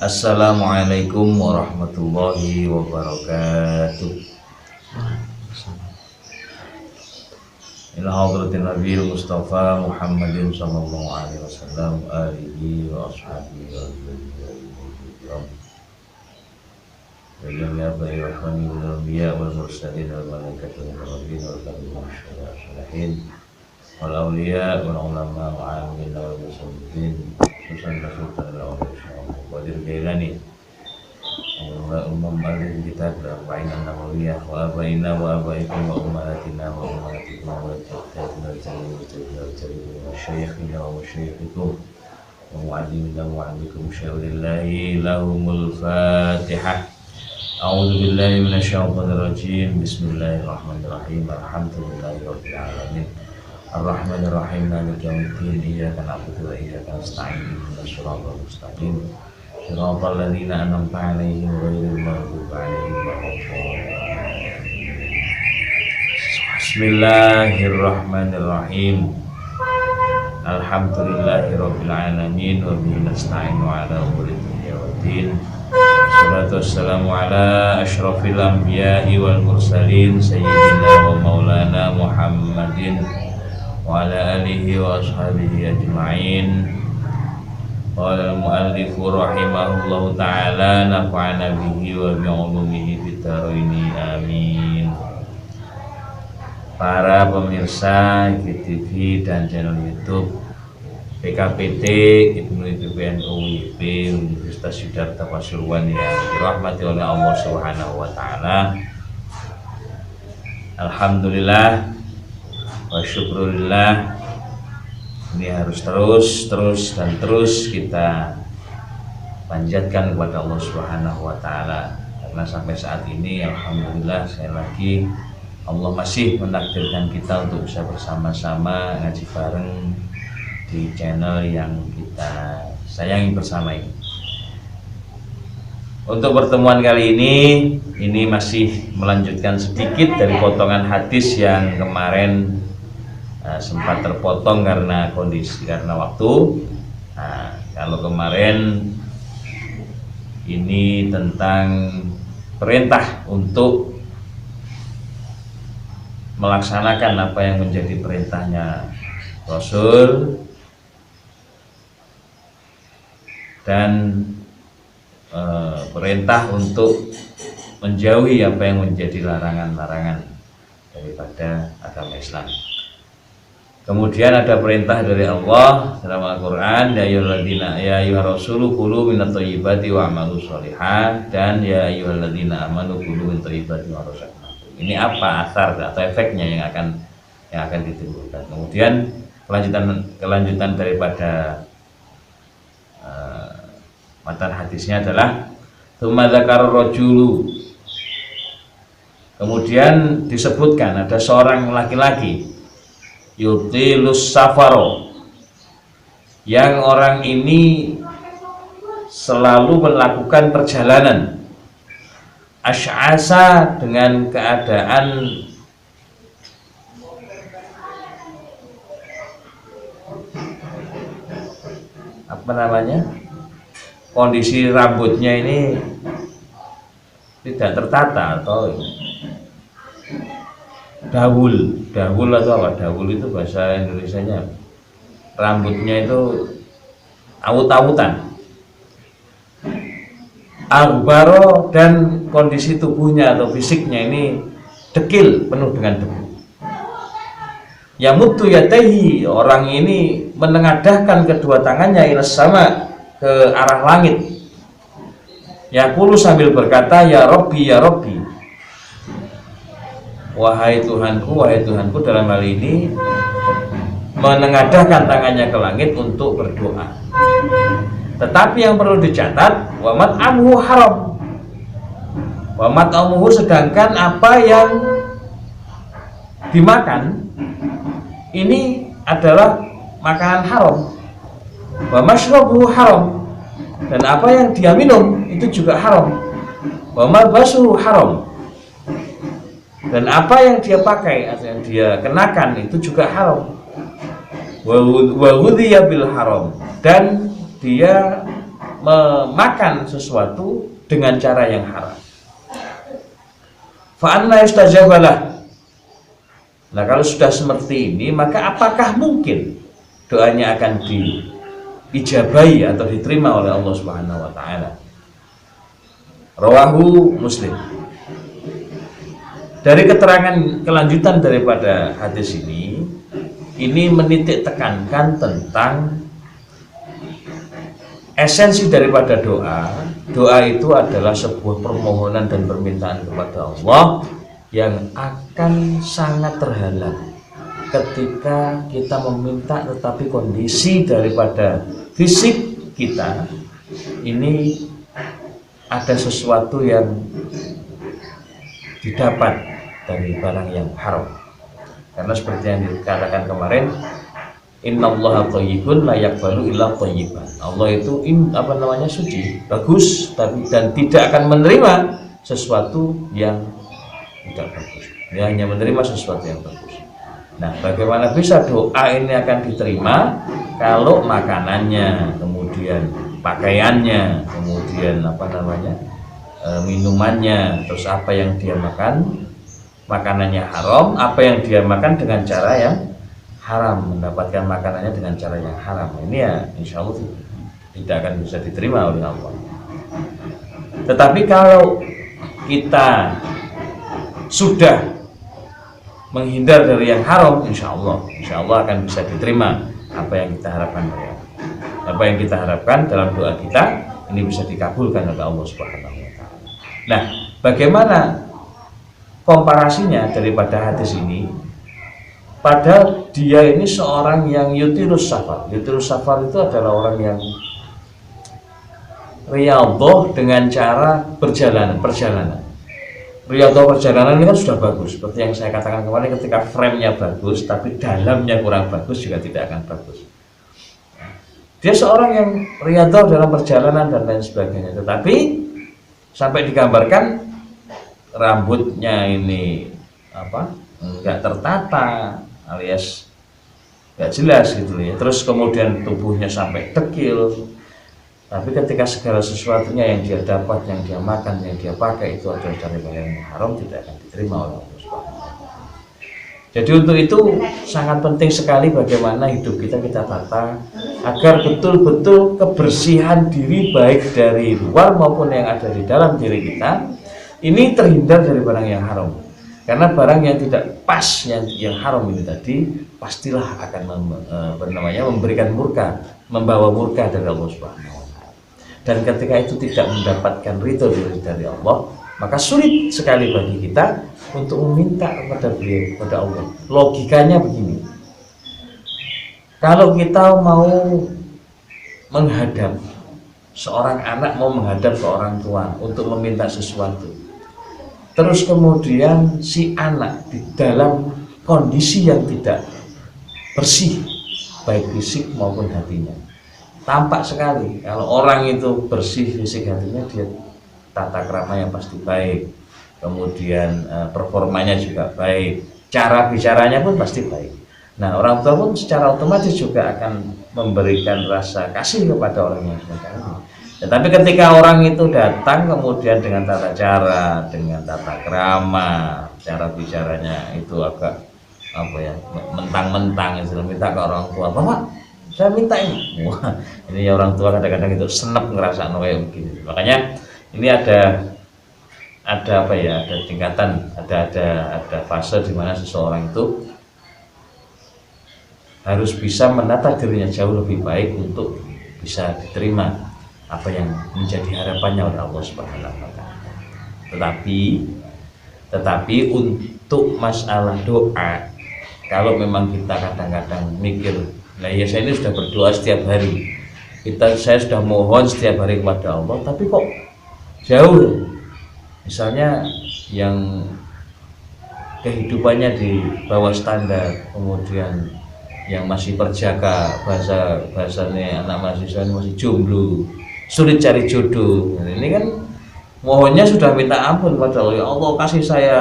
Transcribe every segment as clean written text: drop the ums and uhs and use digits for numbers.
Assalamualaikum warahmatullahi wabarakatuh. Ila hadratin Nabi Mustafa Muhammadin sallallahu alaihi wasallam alihi wa ashabihi wa ya bayyani wal anbiya wal mursalin wal malaikati wal rabbin wal salihin wal awliya wal ulama wa amin wal muslimin susan rasulullah sallallahu alaihi Umam alil kitab al-arba'in an-nawawiyah wa abaina wa abaikum wa ummahatina wa ummahatikum wa jaddatina wa syayikhina wa syayikhikum wa mu'allimina wa mu'allikum syawlillahi lahumul fatihah. A'udhu billahi minasyaitonir rajim. Bismillahirrahmanirrahim. Alhamdulillahi rabbil alamin. Ar-rahmanir rahim. Maliki yaumiddin. Iyyaka na'budu wa iyyaka nasta'in. Ihdinas siratal mustaqim. Shiratal ladzina an'amta 'alaihim ghairil maghdubi 'alaihim waladdallin. Bismillahirrahmanirrahim. Alhamdulillahirabbil alamin wa bihi nasta'inu 'ala umuri dunya waddin. Wassalatu wassalamu 'ala asyrafil anbiya'i wal mursalin sayyidina wa maulana Muhammadin wa 'ala alihi wa ashabihi ajma'in. Qala al-mu'allifu rahimahullahu ta'ala nafa'ana bihi wa bi'ulumihi fid-dharaini amin. Para pemirsa IGTV dan channel YouTube PKPT Ibnu PBNU UIP Universitas Siddhartha Pasuruan yang dirahmati oleh Allah Subhanahu wa taala. Alhamdulillah wa syukurillah. Ini harus terus kita panjatkan kepada Allah Subhanahu wa taala, karena sampai saat ini alhamdulillah sekali lagi Allah masih menakdirkan kita untuk bisa bersama-sama ngaji bareng di channel yang kita sayangi bersama ini. Untuk pertemuan kali ini masih melanjutkan sedikit dari potongan hadis yang kemarin sempat terpotong karena waktu. Kalau kemarin ini tentang perintah untuk melaksanakan apa yang menjadi perintahnya Rasul dan perintah untuk menjauhi apa yang menjadi larangan-larangan daripada agama Islam. Kemudian ada perintah dari Allah dalam Al-Quran, ya ayyuhar rasulu kulu minat thayyibati wa amalu sholihan, dan ya ayyuhalladzina amanu kulu minat thayyibati wa razaqnakum. Ini apa asar atau efeknya yang akan ditimbulkan. Kemudian kelanjutan daripada matan hadisnya adalah tsumma dzakara rajulu. Kemudian disebutkan ada seorang laki-laki yutilus safaro, yang orang ini selalu melakukan perjalanan, asy'asa, dengan keadaan kondisi rambutnya ini tidak tertata atau dahul atau apa? Dahul itu bahasa Indonesianya. Rambutnya itu awut-awutan. Aghbaro, dan kondisi tubuhnya atau fisiknya ini dekil, penuh dengan debu. Yamuddu yadayhi, orang ini menengadahkan kedua tangannya ila sama, ke arah langit. Yaqulu, sambil berkata, ya Rabbi, ya Rabbi, wahai Tuhanku, dalam hal ini menengadahkan tangannya ke langit untuk berdoa. Tetapi yang perlu dicatat, wa mat'amuhu haram. Wa mat'amuhu, sedangkan apa yang dimakan ini adalah makanan haram. Wa mashrabuhu haram, dan apa yang dia minum itu juga haram. Wa malbasuhu haram, dan apa yang dia pakai atau yang dia kenakan itu juga haram. Wa ghudhiya bil haram, dan dia memakan sesuatu dengan cara yang haram. Fa anna yustajabalah. Nah, kalau sudah seperti ini, maka apakah mungkin doanya akan diijabahi atau diterima oleh Allah Subhanahu wa taala? Rawahu Muslim. Dari keterangan kelanjutan daripada hadis ini menitik tekankan tentang esensi daripada doa. Doa itu adalah sebuah permohonan dan permintaan kepada Allah yang akan sangat terhalang ketika kita meminta, tetapi kondisi daripada fisik kita ini ada sesuatu yang didapat dari barang yang haram. Karena seperti yang dikatakan kemarin, innallaha thayyibun la yaqbalu illa thayyiban. Allah itu suci, bagus, dan tidak akan menerima sesuatu yang tidak bagus. Dia hanya menerima sesuatu yang bagus. Nah, bagaimana bisa doa ini akan diterima kalau makanannya, kemudian pakaiannya, kemudian minumannya, terus apa yang dia makan, makanannya haram, apa yang dia makan dengan cara yang haram, mendapatkan makanannya dengan cara yang haram. Ini ya insya Allah tidak akan bisa diterima oleh Allah. Tetapi kalau kita sudah menghindar dari yang haram, insya Allah akan bisa diterima apa yang kita harapkan dari Allah. Apa yang kita harapkan dalam doa kita ini bisa dikabulkan oleh Allah Subhanahu wa taala. Nah, bagaimana komparasinya daripada hadis ini? Padahal dia ini seorang yang yutirus safar. Yutirus safar itu adalah orang yang riyadhah dengan cara perjalanan. Riyadhah perjalanan ini kan sudah bagus. Seperti yang saya katakan kemarin, ketika frame-nya bagus tapi dalamnya kurang bagus juga tidak akan bagus. Dia seorang yang riyadhah dalam perjalanan dan lain sebagainya. Tetapi sampai digambarkan rambutnya ini enggak tertata, alias enggak jelas gitu ya. Terus kemudian tubuhnya sampai dekil. Tapi ketika segala sesuatunya yang dia dapat, yang dia makan, yang dia pakai itu adalah dari yang haram, tidak akan diterima oleh Allah Subhanahu wa taala. Jadi untuk itu sangat penting sekali bagaimana hidup kita tata agar betul-betul kebersihan diri baik dari luar maupun yang ada di dalam diri kita ini terhindar dari barang yang haram. Karena barang yang tidak pas, yang haram ini tadi pastilah akan memberikan murka, membawa murka dari Allah Subhanahu. Dan ketika itu tidak mendapatkan ridho dari Allah, maka sulit sekali bagi kita untuk meminta kepada Allah. Logikanya begini, kalau kita mau menghadap seorang anak, mau menghadap ke orang tua untuk meminta sesuatu, terus kemudian si anak di dalam kondisi yang tidak bersih baik fisik maupun hatinya, tampak sekali kalau orang itu bersih fisik hatinya, dia tata keramanya pasti baik, kemudian performanya juga baik, cara bicaranya pun pasti baik. Nah, orang tua pun secara otomatis juga akan memberikan rasa kasih kepada orang yang semacam. Tetapi ketika orang itu datang kemudian dengan tata cara, dengan tata krama, cara bicaranya itu agak mentang-mentang, minta ke orang tua, "Bapak, saya minta ini." Wah, ini orang tua kadang-kadang itu senep ngerasa kayak begini. Makanya ini ada tingkatan, ada fase di mana seseorang itu harus bisa menata dirinya jauh lebih baik untuk bisa diterima apa yang menjadi harapannya oleh Allah Subhanahu wa taala. Tetapi untuk masalah doa, kalau memang kita kadang-kadang mikir, nah ya saya ini sudah berdoa setiap hari, saya sudah mohon setiap hari kepada Allah, tapi kok jauh, misalnya yang kehidupannya di bawah standar, kemudian yang masih perjaka, bahasanya anak mahasiswa ini masih jomblo, sulit cari jodoh. Ini kan mohonnya sudah minta ampun pada Allah, ya Allah kasih saya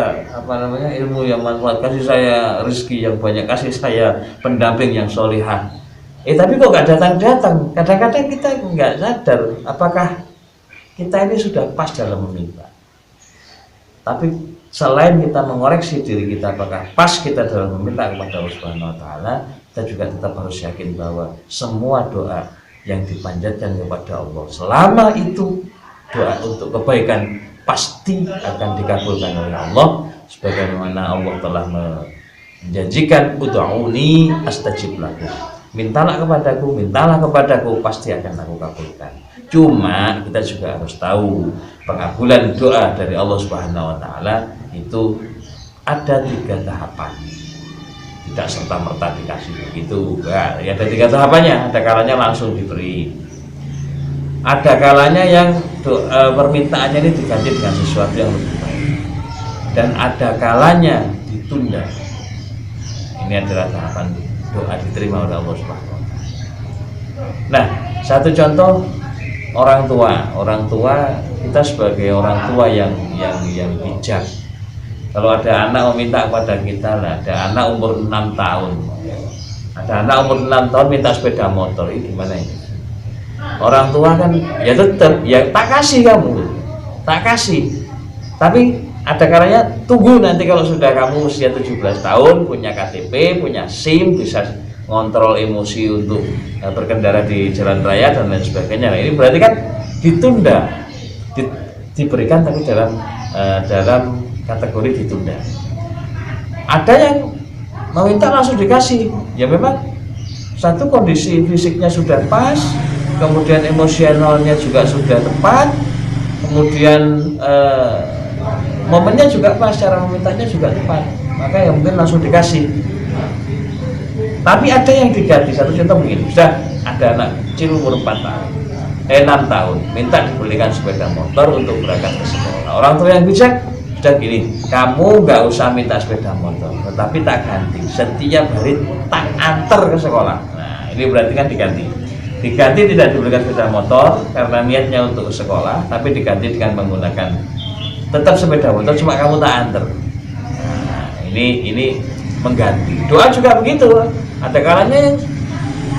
ilmu yang manfaat, kasih saya rezeki yang banyak, kasih saya pendamping yang solihah. Tapi kok nggak datang-datang. Kadang-kadang kita nggak sadar apakah kita ini sudah pas dalam meminta. Tapi selain kita mengoreksi diri kita apakah pas kita dalam meminta kepada Allah Subhanahu wa taala, kita juga tetap harus yakin bahwa semua doa yang dipanjatkan kepada Allah selama itu doa untuk kebaikan pasti akan dikabulkan oleh Allah, sebagaimana Allah telah menjanjikan ud'uni astajib lakum. Mintalah kepadaku, pasti akan aku kabulkan. Cuma kita juga harus tahu pengabulan doa dari Allah Subhanahu wa taala itu ada 3 tahapan. Tidak serta-merta dikasih begitu. Ya ada 3 tahapannya. Ada kalanya langsung diberi. Ada kalanya yang permintaannya ini diganti dengan sesuatu yang lebih baik. Dan ada kalanya ditunda. Ini adalah tahapan doa diterima oleh Allah Subhanahu wa taala. Nah, satu contoh orang tua kita sebagai orang tua yang bijak. Kalau ada anak meminta kepada kita lah, ada anak umur 6 tahun. Ada anak umur 6 tahun minta sepeda motor, ini gimana ini? Orang tua kan ya tetap ya tak kasih kamu. Tak kasih. Tapi ada kalanya tunggu nanti kalau sudah kamu usia 17 tahun, punya KTP, punya SIM, bisa ngontrol emosi untuk berkendara di jalan raya dan lain sebagainya. Nah, ini berarti kan ditunda, diberikan tapi dalam kategori ditunda. Ada yang meminta langsung dikasih, ya memang satu kondisi fisiknya sudah pas, kemudian emosionalnya juga sudah tepat, kemudian momennya juga pas, cara memintanya juga tepat, maka ya mungkin langsung dikasih. Tapi ada yang diganti, satu contoh begini, sudah ada anak kecil umur 6 tahun minta dibelikan sepeda motor untuk berangkat ke sekolah. Orang tua yang bijak sudah gini, kamu nggak usah minta sepeda motor, tetapi tak ganti, setiap hari tak antar ke sekolah. Nah ini berarti kan diganti tidak dibelikan sepeda motor karena niatnya untuk ke sekolah, tapi diganti dengan menggunakan tetap sepeda motor, cuma kamu tak antar. Nah ini mengganti. Doa juga begitu, ada kalanya yang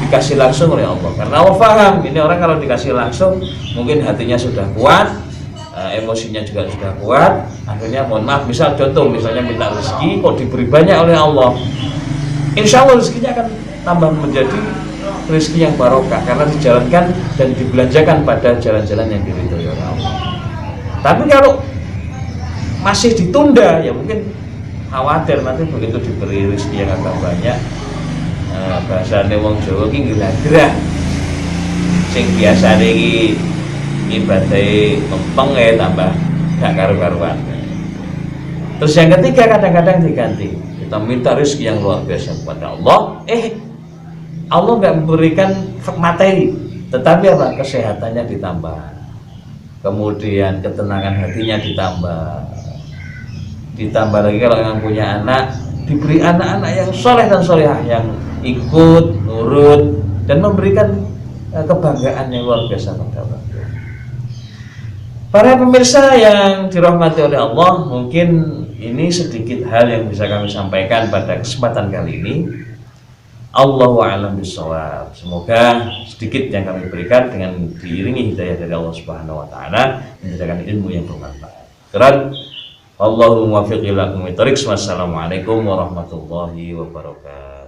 dikasih langsung oleh Allah karena Allah paham ini orang kalau dikasih langsung mungkin hatinya sudah kuat, emosinya juga sudah kuat, akhirnya mohon maaf, misalnya minta rezeki kok diberi banyak oleh Allah, insya Allah rezekinya akan tambah menjadi rezeki yang barokah karena dijalankan dan dibelanjakan pada jalan-jalan yang diridhoi oleh Allah. Tapi kalau masih ditunda ya mungkin khawatir nanti begitu diberi rezeki yang agak banyak, bahasane wong Jawa ki nggelah-gerah. Sing biasane iki ibadate mempeng ya tambah gak karu-karuan. Terus yang ketiga kadang-kadang diganti. Kita minta rezeki yang luar biasa kepada Allah, Allah nggak memberikan materi, tetapi apa? Kesehatannya ditambah, kemudian ketenangan hatinya ditambah lagi kalau yang punya anak diberi anak-anak yang soleh dan solehah yang ikut, nurut dan memberikan kebanggaan yang luar biasa pada Allah. Para pemirsa yang dirahmati oleh Allah, mungkin ini sedikit hal yang bisa kami sampaikan pada kesempatan kali ini. Allahu a'lam bishawab. Semoga sedikit yang kami berikan dengan diiringi hidayah dari Allah Subhanahu wa taala menjadikan ilmu yang bermanfaat. Allahumma waffiq ila aqwamit thoriq. Wassalamualaikum warahmatullahi wabarakatuh.